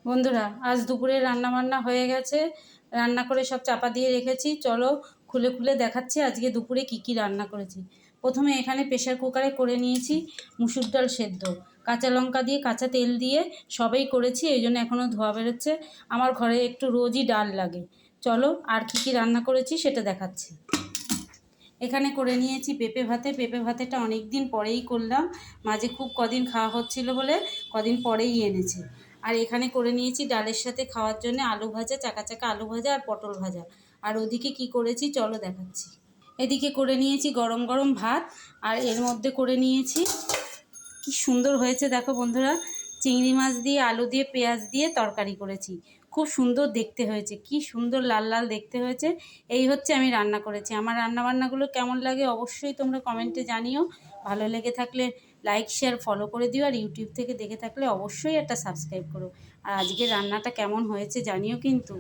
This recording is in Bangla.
বন্ধুরা, আজ দুপুরে রান্নাবান্না হয়ে গেছে। রান্না করে সব চাপা দিয়ে রেখেছি। চলো খুলে খুলে দেখাচ্ছি আজকে দুপুরে কি কি রান্না করেছি। প্রথমে এখানে প্রেশার কুকারে করে নিয়েছি মুসুর ডাল সেদ্ধ, কাঁচা লঙ্কা দিয়ে কাঁচা তেল দিয়ে সবই করেছি, এই জন্য এখনও ধোয়া বেরোচ্ছে। আমার ঘরে একটু রোজই ডাল লাগে। চলো আর কি কি রান্না করেছি সেটা দেখাচ্ছি। এখানে করে নিয়েছি পেঁপে ভাতে। পেঁপে ভাতেটা অনেক দিন পরেই করলাম, মাঝে খুব কদিন খাওয়া হচ্ছিল বলে কদিন পরেই এনেছে। আর এখানে করে নিয়েছি ডালের সাথে খাওয়ার জন্য আলু ভাজা, চাকা চাকা আলু ভাজা আর পটল ভাজা। আর ওদিকে কি করেছি চলো দেখাচ্ছি। এদিকে করে নিয়েছি গরম গরম ভাত, আর এর মধ্যে করে নিয়েছি, কি সুন্দর হয়েছে দেখো বন্ধুরা, চিংড়ি মাছ দিয়ে আলু দিয়ে পেঁয়াজ দিয়ে তরকারি করেছি। খুব সুন্দর দেখতে হয়েছে, কি সুন্দর লাল লাল দেখতে হয়েছে। এই হচ্ছে আমি রান্না করেছি। আমার রান্নাবান্নাগুলো কেমন লাগে অবশ্যই তোমরা কমেন্টে জানিও। ভালো লেগে থাকলে লাইক শেয়ার ফলো করে দিও, আর ইউটিউব থেকে দেখে থাকলে অবশ্যই একটা সাবস্ক্রাইব করো। আর আজকে রান্নাটা কেমন হয়েছে জানিও কিন্তু।